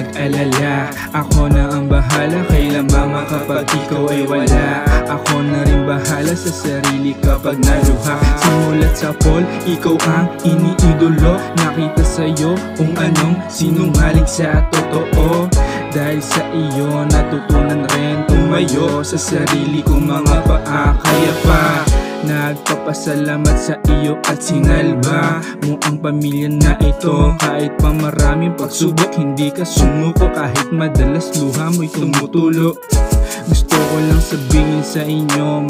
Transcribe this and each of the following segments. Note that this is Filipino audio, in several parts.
mag-alala, ako na ang bahala kay mama kapag ikaw ay wala. Ako na rin bahala sa sarili kapag naluha. Simulat sa poll, ikaw ang iniidolo. Nakita sa'yo kung anong sinungaling sa totoo. Dahil sa iyo natutunan rin tumayo sa sarili kong mga paa. Kaya pa nagpapasalamat sa iyo at sinalba mo ang pamilya na ito. Kahit pa maraming pagsubok, hindi ka sumuko. Kahit madalas luha mo'y tumutulo. Gusto ko lang sabihin sa inyo,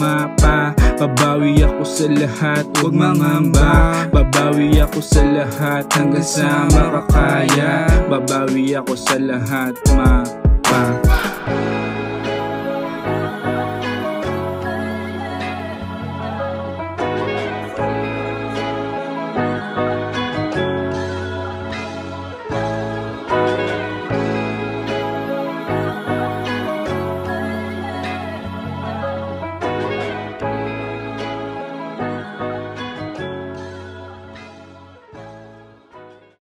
babawi ako sa lahat, huwag mangamba. Babawi ako sa lahat hanggang sa makakaya. Babawi ako sa lahat,